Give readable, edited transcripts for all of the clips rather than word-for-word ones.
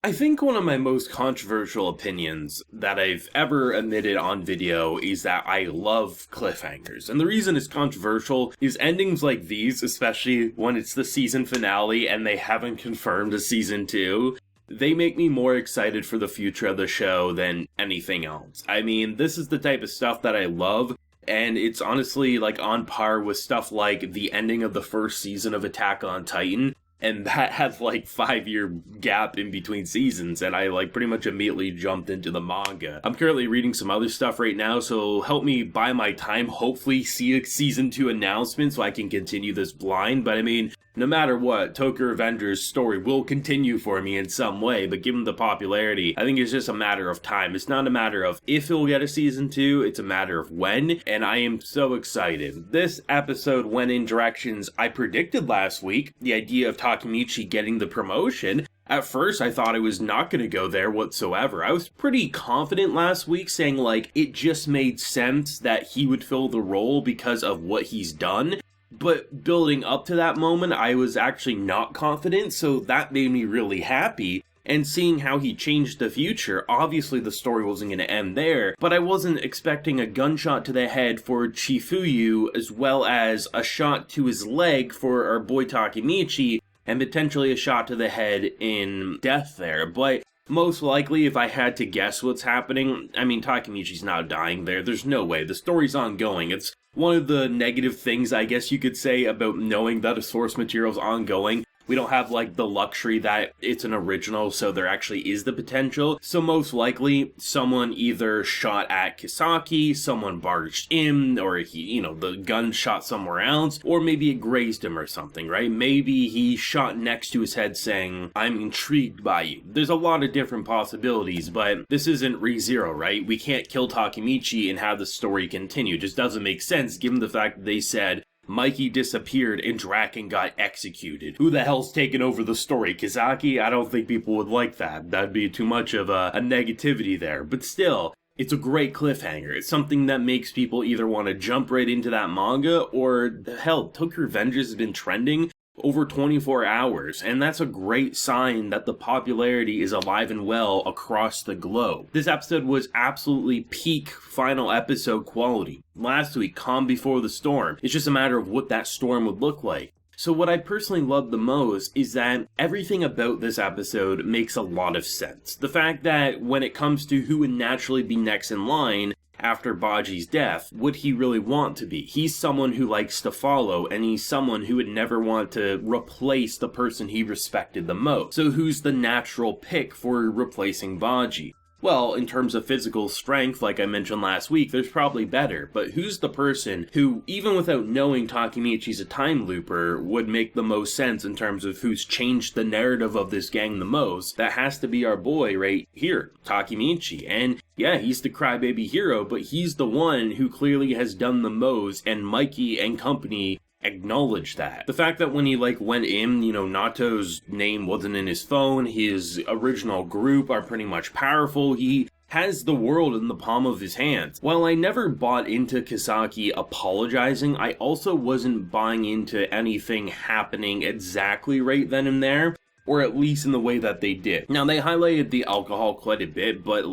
I think one of my most controversial opinions that I've ever admitted on video is that I love cliffhangers. And the reason it's controversial is endings like these, especially when it's the season finale and they haven't confirmed a season 2, they make me more excited for the future of the show than anything else. I mean, this is the type of stuff that I love, and it's honestly like on par with stuff like the ending of the first season of Attack on Titan. And that had like 5-year gap in between seasons, and I like pretty much immediately jumped into the manga. I'm currently reading some other stuff right now, so help me buy my time, hopefully see a season 2 announcement so I can continue this blind. But I mean, no matter what, Tokyo Revenger's story will continue for me in some way, but given the popularity, I think it's just a matter of time. It's not a matter of if it'll get a season 2, it's a matter of when, and I am so excited. This episode went in directions I predicted last week, the idea of Takemichi getting the promotion. At first, I thought I was not going to go there whatsoever. I was pretty confident last week, saying like, it just made sense that he would fill the role because of what he's done. But building up to that moment, I was actually not confident, so that made me really happy. And seeing how he changed the future, obviously the story wasn't going to end there, but I wasn't expecting a gunshot to the head for Chifuyu, as well as a shot to his leg for our boy Takemichi, and potentially a shot to the head in death there. But most likely, if I had to guess what's happening, I mean, Takemichi's not dying there. There's no way. The story's ongoing. It's one of the negative things, I guess you could say, about knowing that a source material's ongoing. We don't have, like, the luxury that it's an original, so there actually is the potential. So most likely, someone either shot at Kisaki, someone barged in, or the gun shot somewhere else, or maybe it grazed him or something, right? Maybe he shot next to his head saying, "I'm intrigued by you." There's a lot of different possibilities, but this isn't Re:Zero, right? We can't kill Takemichi and have the story continue. It just doesn't make sense, given the fact that they said Mikey disappeared and Draken got executed. Who the hell's taking over the story? Kisaki? I don't think people would like that. That'd be too much of a negativity there. But still, it's a great cliffhanger. It's something that makes people either want to jump right into that manga, or hell, Tokyo Revengers has been trending over 24 hours, and that's a great sign that the popularity is alive and well across the globe. This episode was absolutely peak final episode quality. Last week, Calm Before the Storm. It's just a matter of what that storm would look like. So what I personally love the most is that everything about this episode makes a lot of sense. The fact that when it comes to who would naturally be next in line after Baji's death, would he really want to be? He's someone who likes to follow, and he's someone who would never want to replace the person he respected the most. So who's the natural pick for replacing Baji? Well, in terms of physical strength, like I mentioned last week, there's probably better, but who's the person who, even without knowing Takemichi's a time looper, would make the most sense in terms of who's changed the narrative of this gang the most? That has to be our boy right here, Takemichi. And yeah, he's the crybaby hero, but he's the one who clearly has done the most, and Mikey and company acknowledge that. The fact that when he went in, Nato's name wasn't in his phone, his original group are pretty much powerful, he has the world in the palm of his hands. While I never bought into Kisaki apologizing, I also wasn't buying into anything happening exactly right then and there, or at least in the way that they did. Now, they highlighted the alcohol quite a bit, but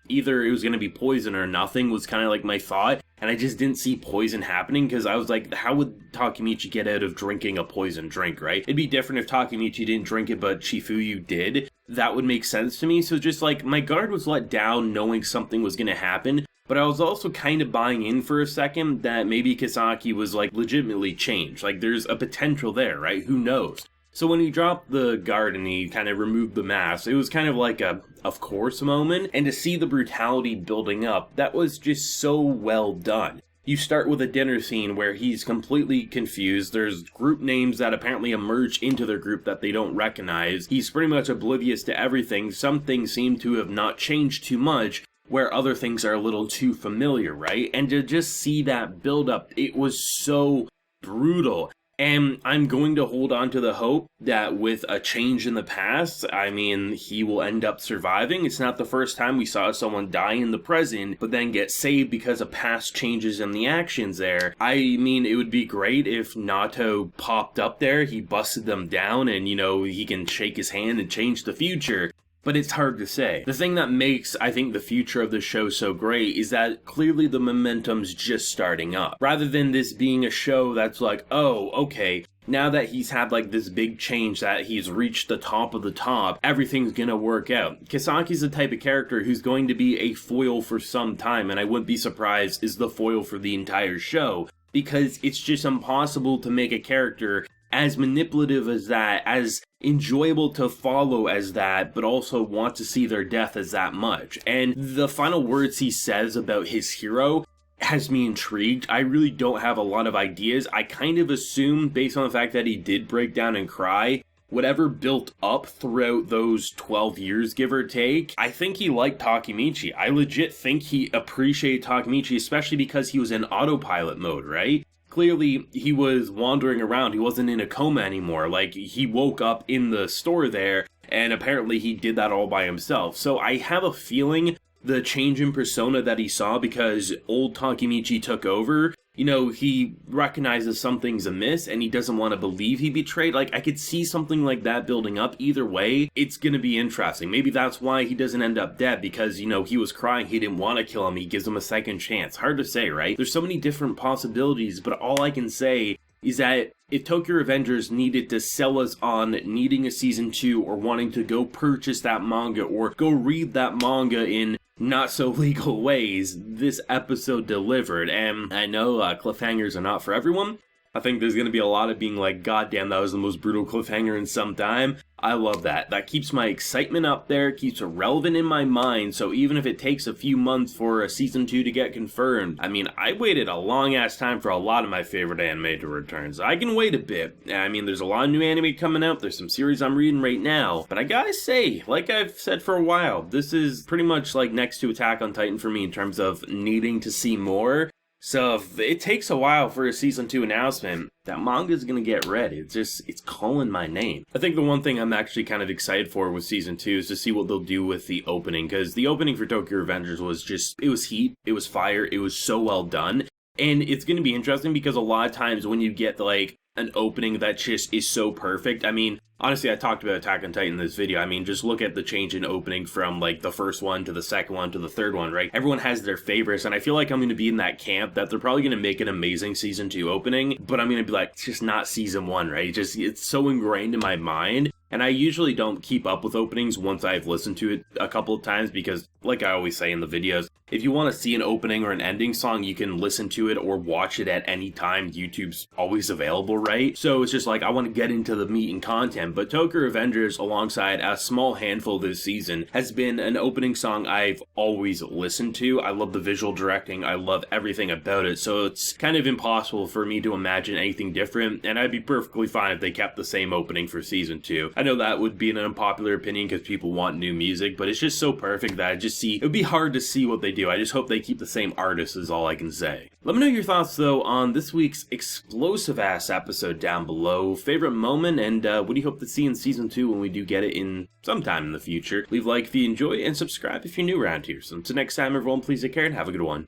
either it was going to be poison or nothing was kind of my thought, and I just didn't see poison happening, because I was like, how would Takemichi get out of drinking a poison drink, right? It'd be different if Takemichi didn't drink it, but Chifuyu did. That would make sense to me, so just my guard was let down knowing something was going to happen, but I was also kind of buying in for a second that maybe Kisaki was legitimately changed. There's a potential there, right? Who knows? So when he dropped the guard and he kind of removed the mask, it was kind of like a of course moment, and to see the brutality building up, that was just so well done. You start with a dinner scene where he's completely confused, there's group names that apparently emerge into their group that they don't recognize, he's pretty much oblivious to everything, some things seem to have not changed too much, where other things are a little too familiar, right? And to just see that build up, it was so brutal. And I'm going to hold on to the hope that with a change in the past, he will end up surviving. It's not the first time we saw someone die in the present, but then get saved because of past changes in the actions there. It would be great if Nato popped up there, he busted them down, and, he can shake his hand and change the future. but it's hard to say. The thing that makes, I think, the future of the show so great is that clearly the momentum's just starting up. Rather than this being a show that's like, oh, okay, now that he's had like this big change, that he's reached the top of the top, everything's gonna work out. Kisaki's the type of character who's going to be a foil for some time, and I wouldn't be surprised is the foil for the entire show, because it's just impossible to make a character as manipulative as that, as enjoyable to follow as that, but also want to see their death as that much. And the final words he says about his hero has me intrigued. I really don't have a lot of ideas. I kind of assume, based on the fact that he did break down and cry, whatever built up throughout those 12 years, give or take, I think he liked Takemichi. I legit think he appreciated Takemichi, especially because he was in autopilot mode, right? Clearly, he was wandering around. He wasn't in a coma anymore. Like, he woke up in the store there, and apparently he did that all by himself. So I have a feeling the change in persona that he saw because old Takemichi took over, you know, he recognizes something's amiss and he doesn't want to believe he betrayed. Like, I could see something like that building up. Either way, it's going to be interesting. Maybe that's why he doesn't end up dead, because, you know, he was crying, he didn't want to kill him, he gives him a second chance. Hard to say, right? There's so many different possibilities, but all I can say is that if Tokyo Revengers needed to sell us on needing a season 2 or wanting to go purchase that manga or go read that manga in not so legal ways, this episode delivered. And I know cliffhangers are not for everyone. I think there's going to be a lot of being like, God damn, that was the most brutal cliffhanger in some time. I love that. That keeps my excitement up there, keeps it relevant in my mind, so even if it takes a few months for a season 2 to get confirmed, I mean, I waited a long ass time for a lot of my favorite anime to return, so I can wait a bit. I mean, there's a lot of new anime coming out, there's some series I'm reading right now, but I gotta say, like I've said for a while, this is pretty much like next to Attack on Titan for me in terms of needing to see more. So if it takes a while for a season 2 announcement, that manga's gonna get read. It's calling my name. I think the one thing I'm actually kind of excited for with season 2 is to see what they'll do with the opening, because the opening for Tokyo Revengers was just, it was heat, it was fire, it was so well done. And it's gonna be interesting because a lot of times when you get like an opening that just is so perfect, I mean, honestly, I talked about Attack on Titan in this video. I mean, just look at the change in opening from, like, the first one to the second one to the third one, right? Everyone has their favorites, and I feel like I'm going to be in that camp that they're probably going to make an amazing Season 2 opening, but I'm going to be like, it's just not Season 1, right? It's so ingrained in my mind, and I usually don't keep up with openings once I've listened to it a couple of times because, like I always say in the videos, if you want to see an opening or an ending song, you can listen to it or watch it at any time. YouTube's always available, right? So it's just like, I want to get into the meat and content. But Tokyo Revengers, alongside a small handful this season, has been an opening song I've always listened to. I love the visual directing. I love everything about it. So it's kind of impossible for me to imagine anything different. And I'd be perfectly fine if they kept the same opening for season 2. I know that would be an unpopular opinion because people want new music, but it's just so perfect that I just see, it would be hard to see what they do. I just hope they keep the same artist is all I can say. Let me know your thoughts though on this week's explosive ass episode down below. Favorite moment, and what do you hope to see in season 2 when we do get it in sometime in the future? Leave a like if you enjoy and subscribe if you're new around here. So until next time everyone, please take care and have a good one.